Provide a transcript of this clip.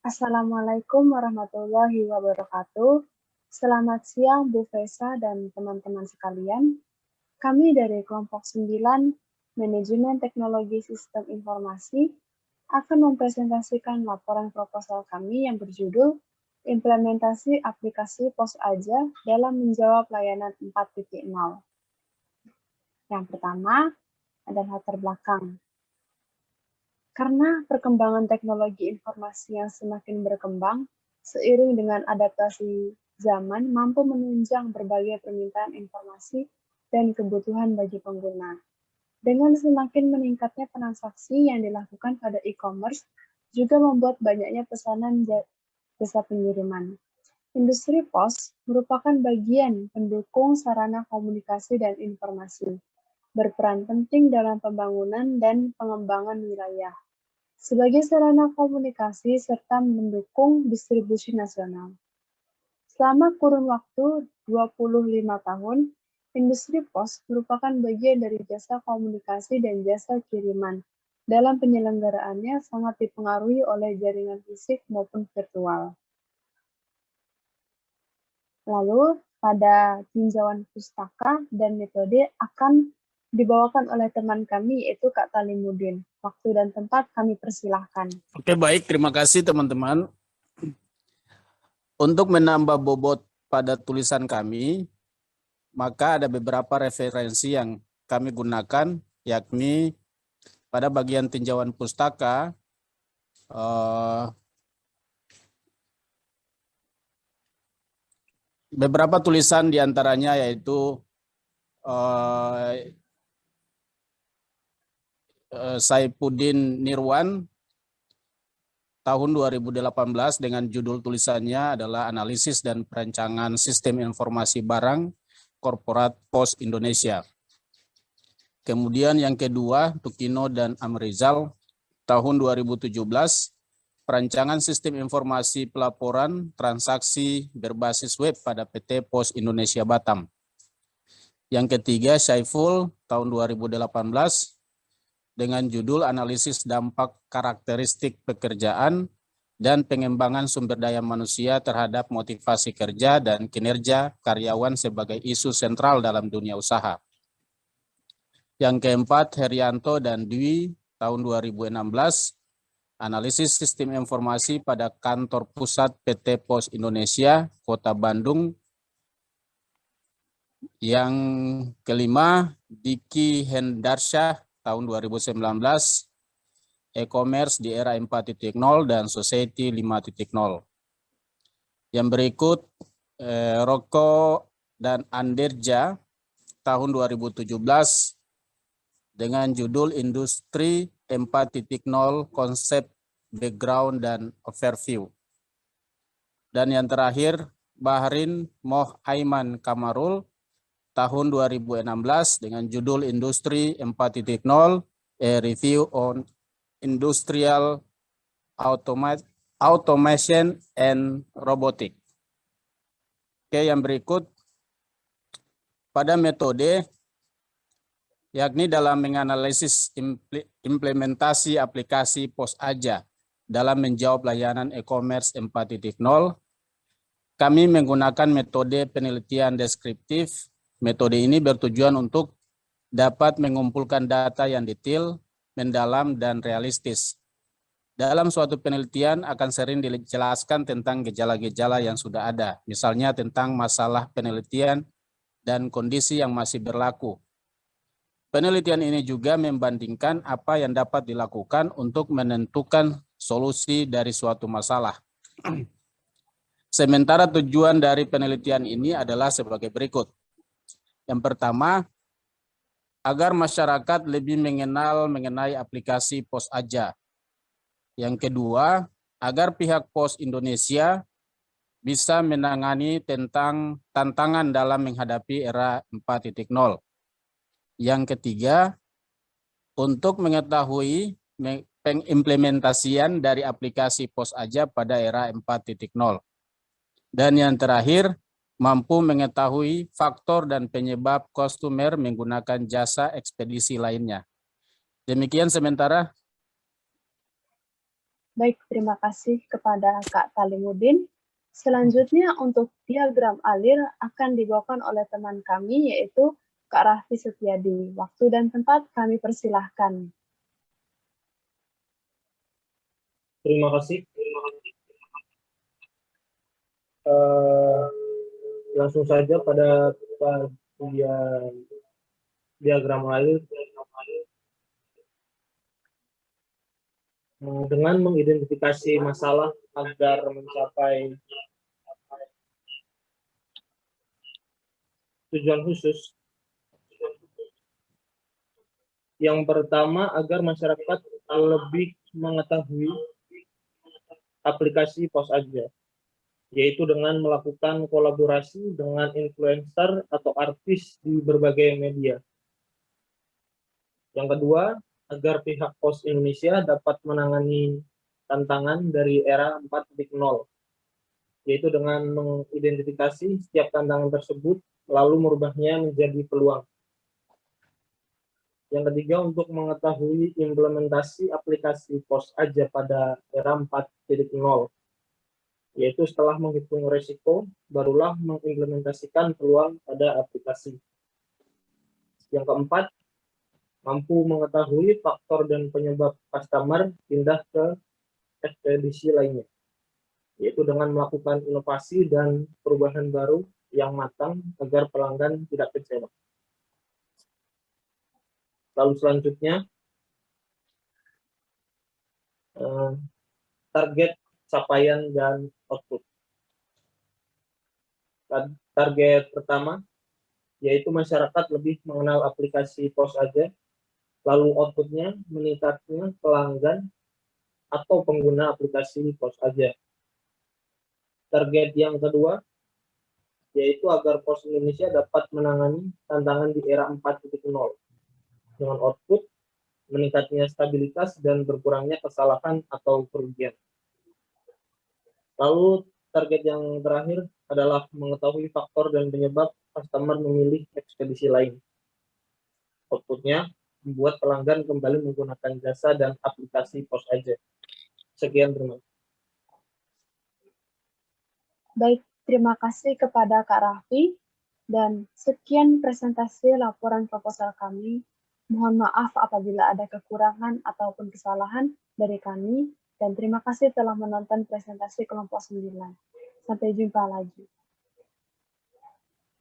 Assalamualaikum warahmatullahi wabarakatuh. Selamat siang Bu Fesa dan teman-teman sekalian. Kami dari kelompok 9 Manajemen Teknologi Sistem Informasi akan mempresentasikan laporan proposal kami yang berjudul Implementasi Aplikasi Pos Aja dalam Menjawab Layanan 4.0. Yang pertama adalah latar belakang. Karena perkembangan teknologi informasi yang semakin berkembang, seiring dengan adaptasi zaman mampu menunjang berbagai permintaan informasi dan kebutuhan bagi pengguna. Dengan semakin meningkatnya transaksi yang dilakukan pada e-commerce, juga membuat banyaknya pesanan jasa pengiriman. Industri pos merupakan bagian pendukung sarana komunikasi dan informasi, berperan penting dalam pembangunan dan pengembangan wilayah sebagai sarana komunikasi serta mendukung distribusi nasional. Selama kurun waktu 25 tahun, industri pos merupakan bagian dari jasa komunikasi dan jasa kiriman. Dalam penyelenggaraannya sangat dipengaruhi oleh jaringan fisik maupun virtual. Lalu, pada tinjauan pustaka dan metode akan dibawakan oleh teman kami, yaitu Kak Talimuddin. Waktu dan tempat kami persilahkan. Oke, baik. Terima kasih teman-teman. Untuk menambah bobot pada tulisan kami, maka ada beberapa referensi yang kami gunakan, yakni pada bagian tinjauan pustaka, beberapa tulisan diantaranya yaitu Saifuddin Nirwan tahun 2018 dengan judul tulisannya adalah Analisis dan Perancangan Sistem Informasi Barang Korporat Pos Indonesia. Kemudian yang kedua, Tukino dan Amrizal tahun 2017, Perancangan Sistem Informasi Pelaporan Transaksi Berbasis Web pada PT Pos Indonesia Batam. Yang ketiga, Syaiful tahun 2018 dengan judul Analisis Dampak Karakteristik Pekerjaan dan Pengembangan Sumber Daya Manusia terhadap Motivasi Kerja dan Kinerja Karyawan sebagai isu sentral dalam dunia usaha. Yang keempat, Herianto dan Dwi tahun 2016, Analisis Sistem Informasi pada Kantor Pusat PT Pos Indonesia, Kota Bandung. Yang kelima, Diki Hendarsyah tahun 2019, E-commerce di era 4.0 dan Society 5.0. Yang berikut, Roko dan Anderja tahun 2017 dengan judul Industri 4.0 Konsep, Background, dan Overview. Dan yang terakhir, Bahrin Moh Aiman Kamarul tahun 2016 dengan judul Industri 4.0, A Review on Industrial Automation and Robotics. Oke, yang berikut pada metode, yakni dalam menganalisis implementasi aplikasi Pos Aja dalam menjawab layanan e-commerce 4.0, kami menggunakan metode penelitian deskriptif. Metode ini bertujuan untuk dapat mengumpulkan data yang detail, mendalam, dan realistis. Dalam suatu penelitian akan sering dijelaskan tentang gejala-gejala yang sudah ada, misalnya tentang masalah penelitian dan kondisi yang masih berlaku. Penelitian ini juga membandingkan apa yang dapat dilakukan untuk menentukan solusi dari suatu masalah. Sementara tujuan dari penelitian ini adalah sebagai berikut. Yang pertama, agar masyarakat lebih mengenal mengenai aplikasi Pos Aja. Yang kedua, agar pihak Pos Indonesia bisa menangani tentang tantangan dalam menghadapi era 4.0. Yang ketiga, untuk mengetahui pengimplementasian dari aplikasi Pos Aja pada era 4.0. Dan yang terakhir, mampu mengetahui faktor dan penyebab customer menggunakan jasa ekspedisi lainnya. Demikian sementara. Baik, terima kasih kepada Kak Talimudin. Selanjutnya untuk diagram alir akan dibawakan oleh teman kami yaitu Kak Raffi Setiadi. Waktu dan tempat kami persilahkan. Terima kasih. Langsung saja pada diagram alir. Dengan mengidentifikasi masalah agar mencapai tujuan khusus. Yang pertama, agar masyarakat lebih mengetahui aplikasi Pos Aja, yaitu dengan melakukan kolaborasi dengan influencer atau artis di berbagai media. Yang kedua, agar pihak Pos Indonesia dapat menangani tantangan dari era 4.0, yaitu dengan mengidentifikasi setiap tantangan tersebut, lalu merubahnya menjadi peluang. Yang ketiga, untuk mengetahui implementasi aplikasi Pos Aja pada era 4.0, yaitu setelah menghitung risiko, barulah mengimplementasikan peluang pada aplikasi. Yang keempat, mampu mengetahui faktor dan penyebab customer pindah ke ekspedisi lainnya, yaitu dengan melakukan inovasi dan perubahan baru yang matang agar pelanggan tidak kecewa. Lalu selanjutnya, target capaian dan output. Target pertama, yaitu masyarakat lebih mengenal aplikasi Pos Aja, lalu outputnya meningkatnya pelanggan atau pengguna aplikasi Pos Aja. Target yang kedua, yaitu agar Pos Indonesia dapat menangani tantangan di era 4.0 dengan output meningkatnya stabilitas dan berkurangnya kesalahan atau kerugian. Lalu target yang terakhir adalah mengetahui faktor dan penyebab customer memilih ekspedisi lain. Outputnya membuat pelanggan kembali menggunakan jasa dan aplikasi Pos Aja. Sekian, terima kasih. Baik, terima kasih kepada Kak Raffi. Dan sekian presentasi laporan proposal kami. Mohon maaf apabila ada kekurangan ataupun kesalahan dari kami. Dan terima kasih telah menonton presentasi kelompok 9. Sampai jumpa lagi.